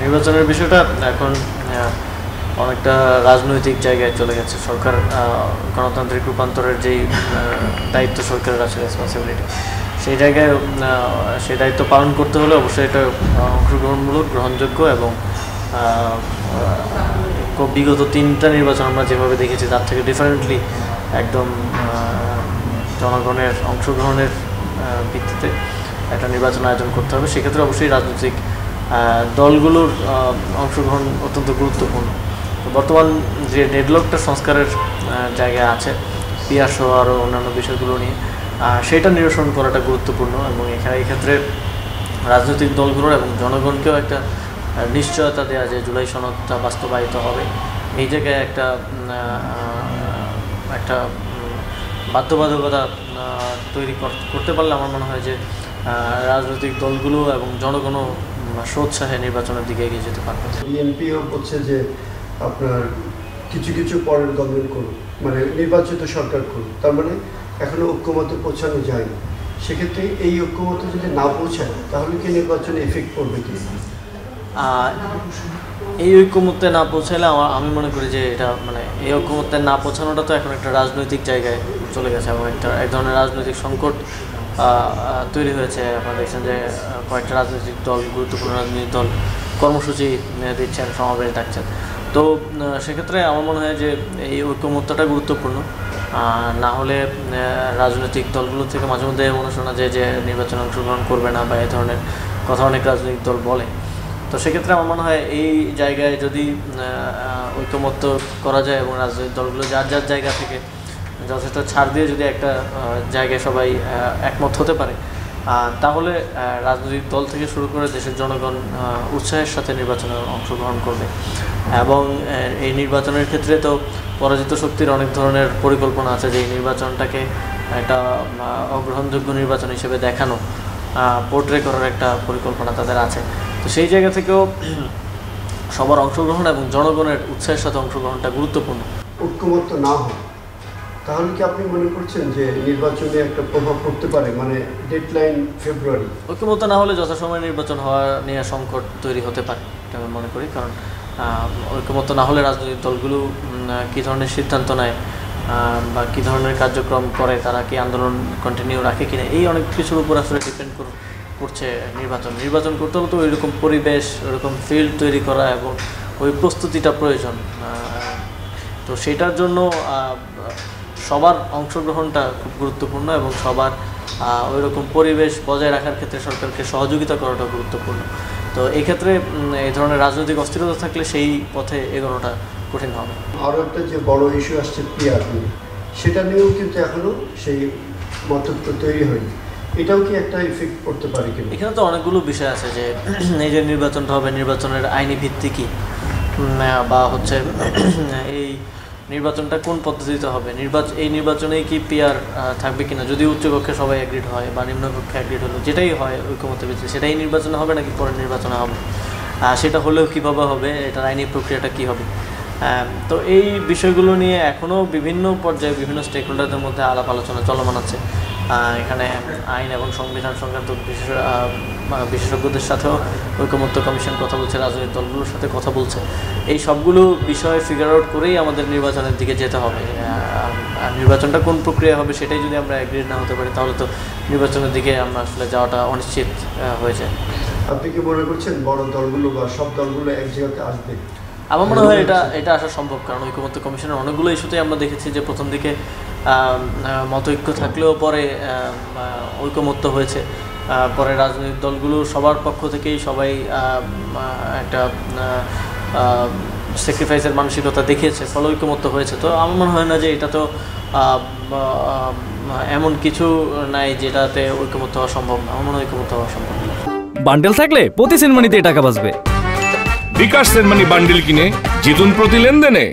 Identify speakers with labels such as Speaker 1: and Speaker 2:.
Speaker 1: নির্বাচনের বিষয়টা এখন অনেকটা রাজনৈতিক জায়গায় চলে গেছে। সরকার গণতান্ত্রিক রূপান্তরের যেই দায়িত্ব সরকারের আছে, রেসপন্সিবিলিটি, সেই জায়গায় সেই দায়িত্ব পালন করতে হলে অবশ্যই এটা অংশগ্রহণমূলক, গ্রহণযোগ্য এবং বিগত 3টা নির্বাচন আমরা যেভাবে দেখেছি তার থেকে ডিফারেন্টলি একদম জনগণের অংশগ্রহণের ভিত্তিতে একটা নির্বাচন আয়োজন করতে হবে। সেক্ষেত্রে অবশ্যই রাজনৈতিক দলগুলোর অংশগ্রহণ অত্যন্ত গুরুত্বপূর্ণ। বর্তমান যে ডেডলকটা সংস্কারের জায়গায় আছে, পিয়ার সহ আরও অন্যান্য বিষয়গুলো নিয়ে, সেটা নিরসন করাটা গুরুত্বপূর্ণ এবং এই ক্ষেত্রে রাজনৈতিক দলগুলোর এবং জনগণকেও একটা নিশ্চয়তা দেওয়া যে জুলাই সনদটা বাস্তবায়িত হবে। এই জায়গায় একটা বাধ্যবাধকতা তৈরি করতে পারলে আমার মনে হয় যে রাজনৈতিক দলগুলো এবং জনগণও স্বেচ্ছায় নির্বাচনের দিকে এগিয়ে যেতে পারবে।
Speaker 2: বিএনপিও বলছে যে আপনার কিছু কিছু পরের গভর্নমেন্ট করুন, মানে নির্বাচিত সরকার করুন, তার মানে এখনো ঐক্যমতে পৌঁছানো যায়নি। সেক্ষেত্রে এই ঐক্যমতে যদি না পৌঁছায় তাহলে কি নির্বাচনে এফেক্ট পড়বে কি?
Speaker 1: এই ঐক্যমত্যে না পৌঁছালে আমি মনে করি যে এটা এই ঐক্যমত্যে না পৌঁছানোটা তো এখন একটা রাজনৈতিক জায়গায় চলে গেছে এবং এক ধরনের রাজনৈতিক সংকট তৈরি হয়েছে। আপনারা দেখছেন যে কয়েকটা রাজনৈতিক দল, গুরুত্বপূর্ণ রাজনৈতিক দল কর্মসূচি দিচ্ছেন, সমাবেশ ডাকছেন। তো সেক্ষেত্রে আমার মনে হয় যে এই ঐক্যমত্যটা গুরুত্বপূর্ণ। না হলে রাজনৈতিক দলগুলো থেকে মাঝে মধ্যে মনে শোনা যায় যে নির্বাচনে অংশগ্রহণ করবে না বা এই ধরনের কথা অনেক রাজনৈতিক দল বলে। তো সেক্ষেত্রে আমার মনে হয় এই জায়গায় যদি ঐক্যমত্য করা যায় এবং রাজনৈতিক দলগুলো যার যার জায়গা থেকে যথেষ্ট ছাড় দিয়ে যদি একটা জায়গায় সবাই একমত হতে পারে, তাহলে রাজনৈতিক দল থেকে শুরু করে দেশের জনগণ উৎসাহের সাথে নির্বাচনে অংশগ্রহণ করবে। এবং এই নির্বাচনের ক্ষেত্রে তো পরাজিত শক্তির অনেক ধরনের পরিকল্পনা আছে, যে এই নির্বাচনটাকে একটা অগ্রহণযোগ্য নির্বাচন হিসেবে দেখানো, পোর্ট্রে করার একটা পরিকল্পনা তাদের আছে। তো সেই জায়গা থেকেও সবার অংশগ্রহণ এবং জনগণের উৎসাহের সাথে অংশগ্রহণটা গুরুত্বপূর্ণ।
Speaker 2: ঐক্যমত্য না হয় তাহলে কি আপনি মনে করছেন যে নির্বাচনে একটা প্রভাব পড়তে পারে, মানে ডেডলাইন ফেব্রুয়ারি?
Speaker 1: ঐক্যমত্য না হলে যথাসময়ে নির্বাচন হওয়া নিয়ে সংকট তৈরি হতে পারে, এটা আমি মনে করি। কারণ ঐক্যমত্য না হলে রাজনৈতিক দলগুলো কী ধরনের সিদ্ধান্ত নেয় বা কী ধরনের কার্যক্রম করে, তারা কি আন্দোলন কন্টিনিউ রাখে কিনা, এই অনেক কিছুর উপর আসলে ডিপেন্ড করছে নির্বাচন করতে হলে তো ওইরকম পরিবেশ, ওইরকম ফিল্ড তৈরি করা এবং ওই প্রস্তুতিটা প্রয়োজন। তো সেটার জন্য সবার অংশগ্রহণটা খুব গুরুত্বপূর্ণ এবং সবার ওইরকম পরিবেশ বজায় রাখার ক্ষেত্রে সরকারকে সহযোগিতা করাটা গুরুত্বপূর্ণ। তো এই ক্ষেত্রে এই ধরনের রাজনৈতিক অস্থিরতা থাকলে সেই পথে এগোনোটা কঠিন হবে।
Speaker 2: আরও একটা যে বড় ইস্যু আসছে পিআর নিয়ে, সেটা নিয়েও কিন্তু এখনও সেই মতত্ব তৈরি হয়নি। এটাও কি একটা ইফেক্ট করতে পারে কিনা?
Speaker 1: এখানে তো অনেকগুলো বিষয় আছে, যে এই যে নির্বাচনটা হবে, নির্বাচনের আইনি ভিত্তি কী, বা হচ্ছে এই নির্বাচনটা কোন পদ্ধতিতে হবে, এই নির্বাচনেই কি পিআর থাকবে কিনা, যদি উচ্চকক্ষে সবাই অ্যাগ্রিড হয় বা নিম্নকক্ষে অ্যাগ্রিড হলো, যেটাই হয় ঐক্যমত্যের ভিত্তিতে, সেটাই নির্বাচনে হবে নাকি পরের নির্বাচনে হবে, সেটা হলেও কীভাবে হবে, এটার আইনি প্রক্রিয়াটা কী হবে। তো এই বিষয়গুলো নিয়ে এখনও বিভিন্ন পর্যায়ে বিভিন্ন স্টেক হোল্ডারদের মধ্যে আলাপ আলোচনা চলমান আছে। এখানে আইন এবং সংবিধান সংক্রান্ত বিশেষজ্ঞদের সাথেও ঐক্যমত্য কমিশন কথা বলছে, রাজনৈতিক দলগুলোর সাথে কথা বলছে। এই সবগুলো বিষয় ফিগার আউট করেই আমাদের নির্বাচনের দিকে যেতে হবে। নির্বাচনটা কোন প্রক্রিয়া হবে সেটাই যদি আমরা এগ্রিড না হতে পারি, তাহলে তো নির্বাচনের দিকে আমরা আসলে যাওয়াটা অনিশ্চিত হয়ে যায়।
Speaker 2: আপনি কি মনে করছেন বড় দলগুলো বা সব দলগুলো এক জায়গাতে আসবে?
Speaker 1: আমার মনে হয় এটা আসা সম্ভব, কারণ ঐক্যমত্য কমিশনের অনেকগুলো ইস্যুতেই আমরা দেখেছি যে প্রথম দিকে মতৈক্য থাকলেও পরে ঐক্যমত্য হয়েছে, পরে রাজনৈতিক দলগুলো সবার পক্ষ থেকেই সবাই একটা স্যাক্রিফাইসের মানসিকতা দেখিয়েছে, ফলে ঐক্যমত্য হয়েছে। তো আমার মনে হয় না যে এটা তো এমন কিছু নাই যেটাতে ঐক্যমত্য হওয়া সম্ভব না। আমার মনে হয় ঐক্যমত্য হওয়া সম্ভব।
Speaker 3: বান্ডেল থাকলে প্রতি সেনমানিতে টাকা বাঁচবে।
Speaker 4: বিকাশ সেনমানি বান্ডেল কিনে জিতুন প্রতি লেনদেনে।